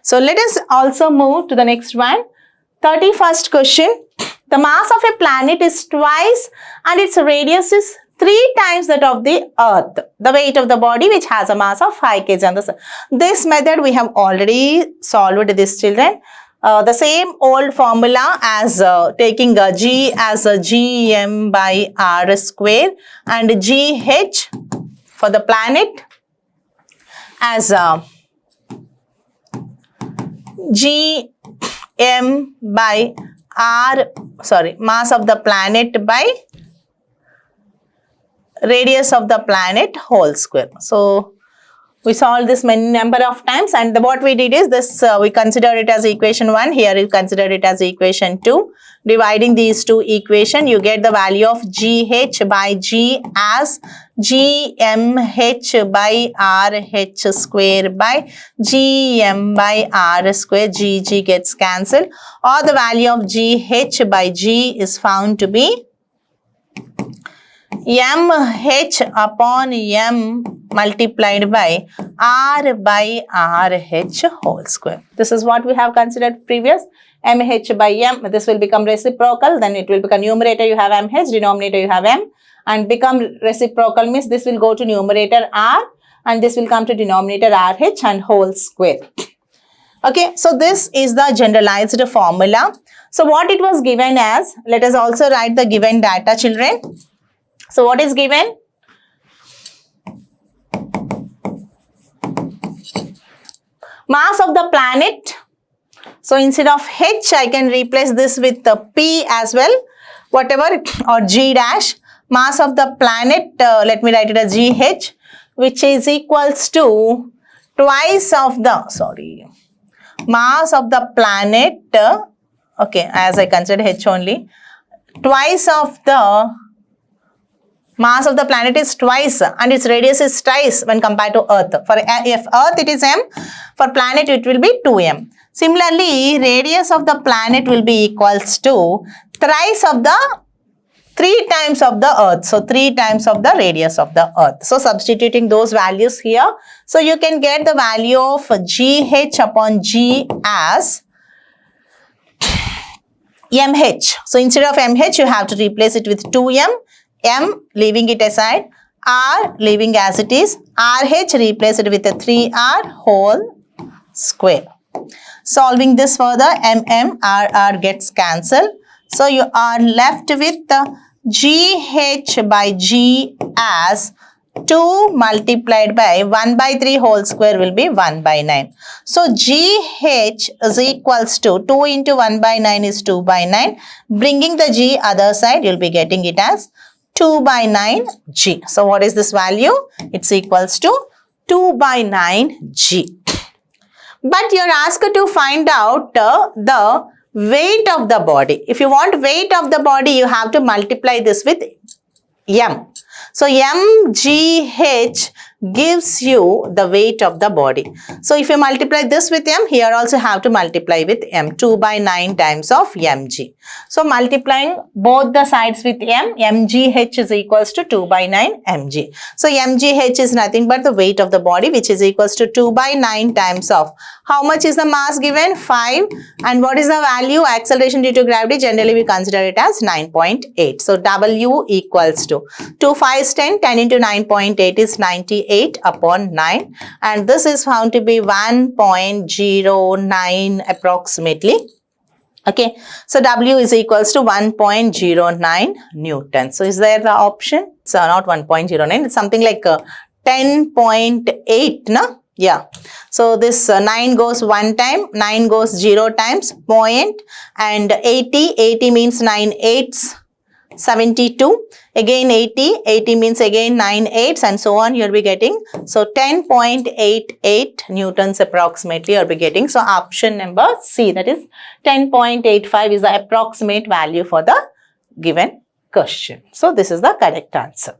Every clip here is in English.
So let us also move to the next one. 31st question. The mass of a planet is twice and its radius is 3 times that of the Earth. The weight of the body which has a mass of 5 kg on the sun. This method we have already solved this, children. The same old formula as taking G as a Gm by R square and Gh for the planet as Gm by mass of the planet by radius of the planet whole square. So we solved this many number of times, and what we did is this, we consider it as equation 1, here you consider it as equation 2. Dividing these two equations, you get the value of Gh by G as Gmh by Rh square by Gm by R square. G gets cancelled, or the value of Gh by G is found to be mh upon m multiplied by r by rh whole square. This is what we have considered previous. Mh by m, this will become reciprocal, then it will become numerator you have mh, denominator you have m, and become reciprocal means this will go to numerator r and this will come to denominator rh and whole square. Okay, so this is the generalized formula. So what it was given as, let us also write the given data, children. So what is given? Mass of the planet. So instead of H, I can replace this with the P as well, whatever, or G dash. Mass of the planet, let me write it as GH, which is equals to twice of the, mass of the planet, okay, as I consider H only, twice of the mass of the planet is twice and its radius is twice when compared to Earth. For if Earth it is m, for planet it will be 2m. Similarly, radius of the planet will be equals to thrice of the 3 times of the Earth. So 3 times of the radius of the Earth. So substituting those values here, so you can get the value of Gh upon G as mh. So instead of mh, you have to replace it with 2m. M leaving it aside, R leaving as it is, RH replace it with a 3R whole square. Solving this further, RR gets cancelled. So you are left with the GH by G as 2 multiplied by 1 by 3 whole square will be 1 by 9. So GH is equals to 2 into 1 by 9 is 2 by 9. Bringing the G other side, you'll be getting it as 2 by 9 G. So what is this value? It's equals to 2 by 9 G. But you're asked to find out the weight of the body. If you want weight of the body, you have to multiply this with M. So mgh gives you the weight of the body. So if you multiply this with m, here also have to multiply with m, 2 by 9 times of mg. So multiplying both the sides with m, mgh is equals to 2 by 9 mg. So mgh is nothing but the weight of the body, which is equals to 2 by 9 times of, how much is the mass given? 5. And what is the value? Acceleration due to gravity, generally we consider it as 9.8. So w equals to 2 5 is 10, 10 into 9.8 is 98 upon 9, and this is found to be 1.09 approximately. Okay, so W is equals to 1.09 Newton. So is there the option? So not 1.09, it's something like 10.8, no? Yeah. So this 9 goes 1 time, 9 goes 0 times, point, and 80 means 9 8s, 72, again 80 means again 9 8s, and so on you'll be getting. So 10.88 Newtons approximately you'll be getting. So option number C, that is 10.85 is the approximate value for the given question. So this is the correct answer.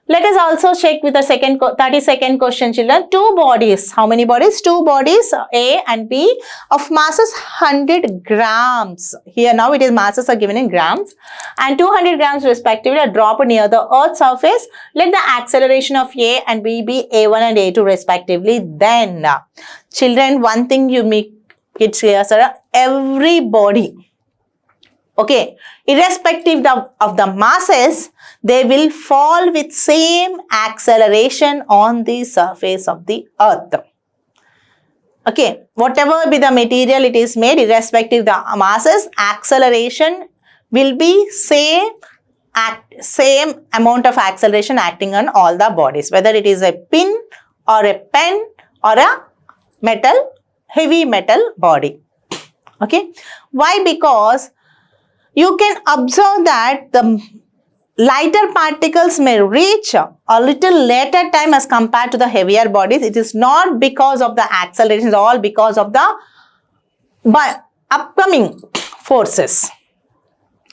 Let us also check with the 32nd question, children. Two bodies. How many bodies? Two bodies, A and B, of masses 100 grams. Here now it is masses are given in grams. And 200 grams respectively are dropped near the Earth's surface. Let the acceleration of A and B be A1 and A2 respectively. Then, children, one thing you make it clear, sir. Every body, okay, irrespective of the masses, they will fall with same acceleration on the surface of the Earth. Okay, whatever be the material it is made, irrespective of the masses, acceleration will be same amount of acceleration acting on all the bodies, whether it is a pin or a pen or a heavy metal body. Okay, why? Because you can observe that the lighter particles may reach a little later time as compared to the heavier bodies. It is not because of the acceleration, it's all because of the upcoming forces.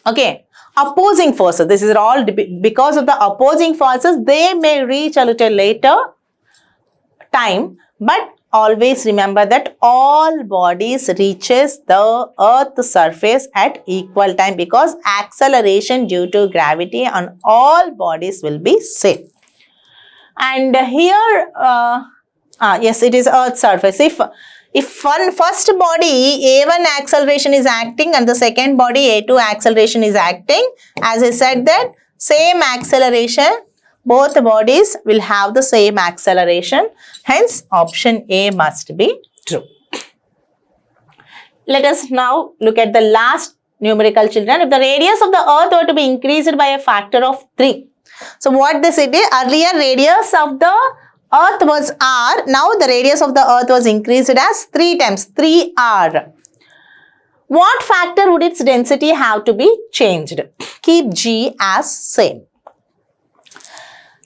Okay, opposing forces. This is all because of the opposing forces. They may reach a little later time, but always remember that all bodies reaches the Earth's surface at equal time, because acceleration due to gravity on all bodies will be same. And here, yes, it is Earth's surface. If first body A1 acceleration is acting and the second body A2 acceleration is acting, as I said that same acceleration, both bodies will have the same acceleration. Hence, option A must be true. Let us now look at the last numerical, children. If the radius of the Earth were to be increased by a factor of 3. So, what they said, earlier radius of the Earth was R. Now, the radius of the Earth was increased as 3 times, 3R. What factor would its density have to be changed? Keep G as same.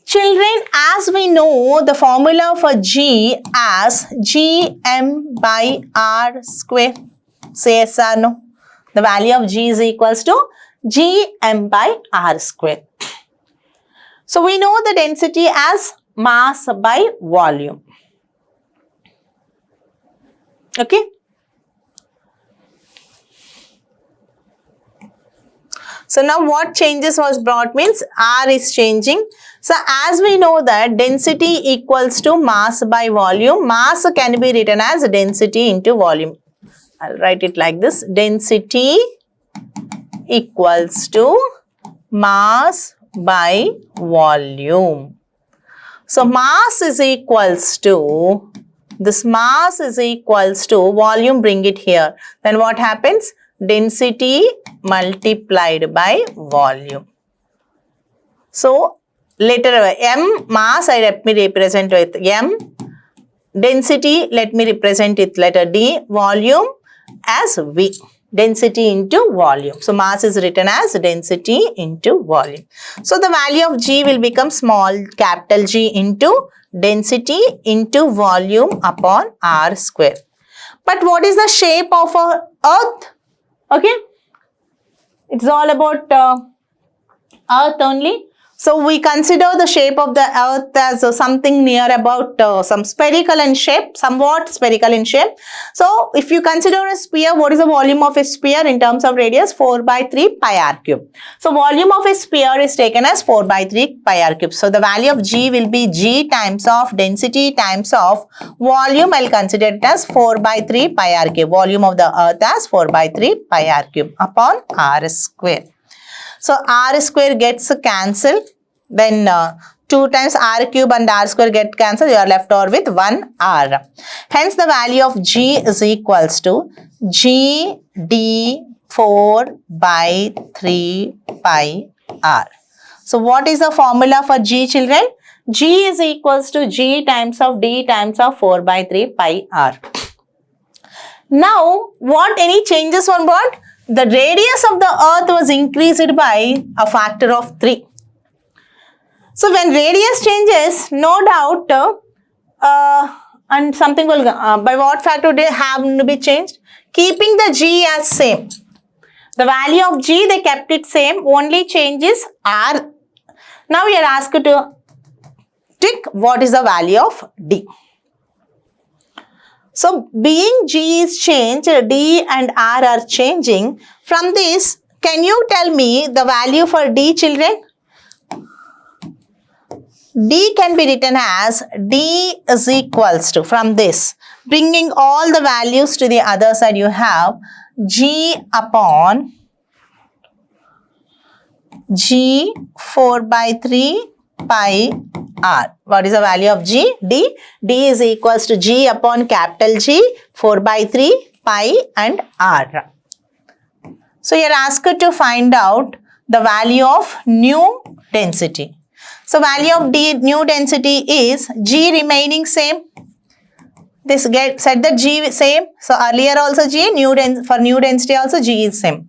Children, as we know the formula for G as Gm by R square. Say yes or no? The value of G is equals to Gm by R square. So, we know the density as mass by volume. Okay. So, now what changes was brought means R is changing. So, as we know that density equals to mass by volume, mass can be written as density into volume. I'll write it like this. Density equals to mass by volume. So, mass is equals to, this mass is equals to volume, bring it here. Then what happens? Density multiplied by volume. So, later M mass let me represent with M, density let me represent with letter D, volume as V, density into volume. So, mass is written as density into volume. So, the value of G will become small capital G into density into volume upon R square. But what is the shape of our Earth? Okay, it's all about Earth only. So, we consider the shape of the Earth as something near about some spherical in shape, somewhat spherical in shape. So, if you consider a sphere, what is the volume of a sphere in terms of radius? 4 by 3 pi r cube. So, volume of a sphere is taken as 4 by 3 pi r cube. So, the value of G will be G times of density times of volume. I will consider it as 4 by 3 pi r cube. Volume of the Earth as 4 by 3 pi r cube upon r square. So, r square gets cancelled, then 2 times r cube and r square get cancelled, you are left over with 1 r. Hence, the value of G is equals to G d 4 by 3 pi r. So, what is the formula for G, children? G is equals to G times of D times of 4 by 3 pi r. Now, what any changes were brought? The radius of the Earth was increased by a factor of 3. So, when radius changes, no doubt, and something will, by what factor would they have to be changed? Keeping the G as same. The value of G, they kept it same, only changes R. Now, we are asked to stick what is the value of D. So being G is changed, D and R are changing. From this, can you tell me the value for D, children? D can be written as D is equals to, from this, bringing all the values to the other side, you have G upon G 4 by 3 pi R. What is the value of G? D. D is equals to G upon capital G 4 by 3 pi and R. So you are asked to find out the value of new density. So value of D new density is G remaining same. This set the G same. So earlier also G, for new density also G is same.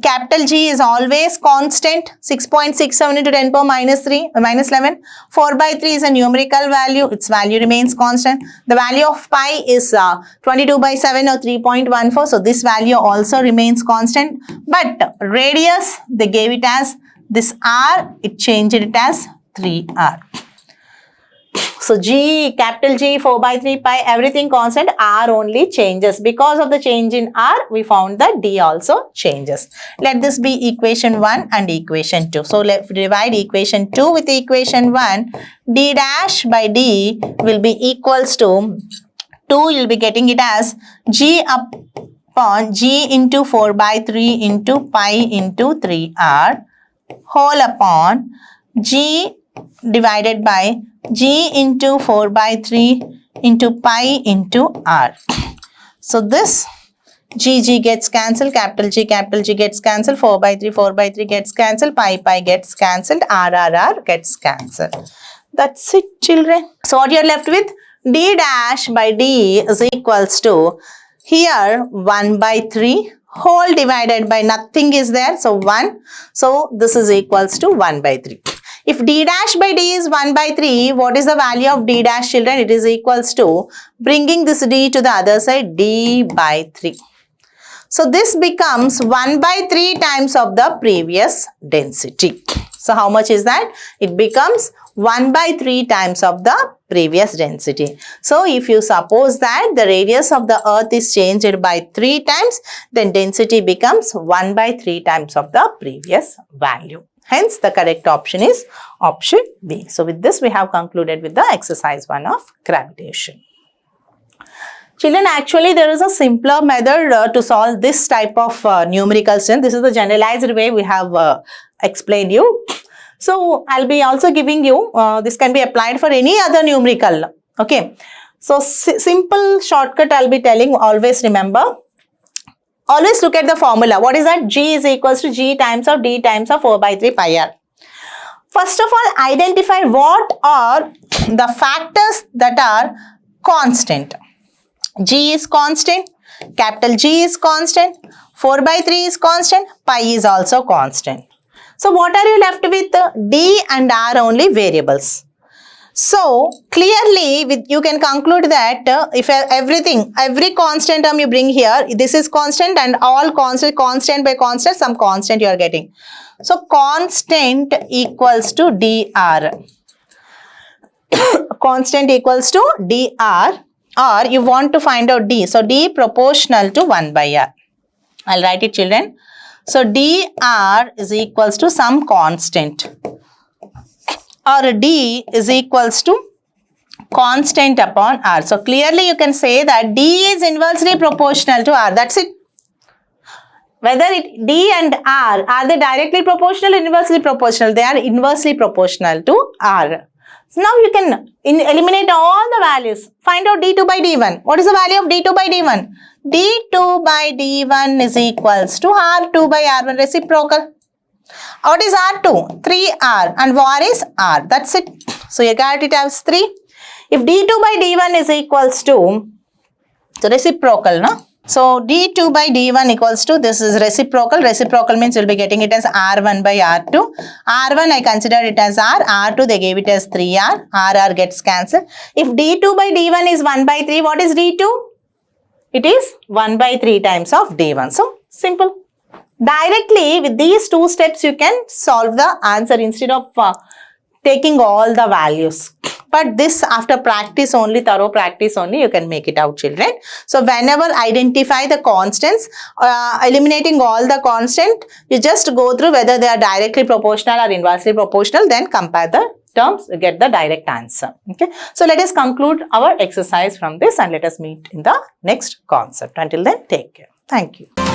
Capital G is always constant, 6.67 into 10 power minus 11. 4 by 3 is a numerical value, its value remains constant. The value of pi is 22 by 7 or 3.14, so this value also remains constant. But radius, they gave it as this R, it changed it as 3R. So G, capital G, 4 by 3 pi, everything constant, R only changes. Because of the change in R, we found that D also changes. Let this be equation 1 and equation 2. So let's divide equation 2 with equation 1. D dash by D will be equals to 2, you'll be getting it as G upon G into 4 by 3 into pi into 3R whole upon G divided by G into 4 by 3 into pi into R. So this G gets cancelled, capital G gets cancelled, 4 by 3 gets cancelled, pi gets cancelled, R gets cancelled. That's it, children. So what you're left with? D dash by D is equals to, here 1 by 3 whole divided by nothing is there, so 1. So this is equals to 1 by 3. If D dash by D is 1 by 3, what is the value of D dash, children? It is equals to, bringing this D to the other side, D by 3. So this becomes 1 by 3 times of the previous density. So how much is that? It becomes 1 by 3 times of the previous density. So if you suppose that the radius of the earth is changed by 3 times, then density becomes 1 by 3 times of the previous value. Hence, the correct option is option B. So, with this, we have concluded with the exercise 1 of gravitation. Children, actually, there is a simpler method to solve this type of numerical strength. This is the generalized way we have explained you. So, I'll be also giving you, this can be applied for any other numerical. Okay. So, simple shortcut I'll be telling, always remember. Always look at the formula. What is that? G is equals to G times of D times of 4 by 3 pi R. First of all, identify what are the factors that are constant. G is constant, capital G is constant, 4 by 3 is constant, pi is also constant. So, what are you left with? D and R only variables. So, clearly you can conclude that if every constant term you bring here, this is constant and all constant by constant, some constant you are getting. So, constant equals to dr. Constant equals to dr, or you want to find out d. So, d proportional to 1 by r. I'll write it, children. So, dr is equals to some constant, or d is equals to constant upon r. So, clearly you can say that d is inversely proportional to r. That's it. Whether d and r, are they directly proportional or inversely proportional? They are inversely proportional to r. So, now you can eliminate all the values. Find out d2 by d1. What is the value of d2 by d1? d2 by d1 is equals to r2 by r1 reciprocal. What is R2? 3R, and var is R. That's it. So, you got it as 3. If D2 by D1 is equals to, so reciprocal, no? So, D2 by D1 equals to, this is reciprocal. Reciprocal means you'll be getting it as R1 by R2. R1 I consider it as R. R2 they gave it as 3R. RR gets cancelled. If D2 by D1 is 1 by 3, what is D2? It is 1 by 3 times of D1. So, simple. Directly with these two steps you can solve the answer instead of taking all the values. But this, after practice only, thorough practice only, you can make it out, children. So whenever identify the constants, eliminating all the constant, you just go through whether they are directly proportional or inversely proportional, then compare the terms, get the direct answer. Okay. So let us conclude our exercise from this and let us meet in the next concept. Until then, take care. Thank you.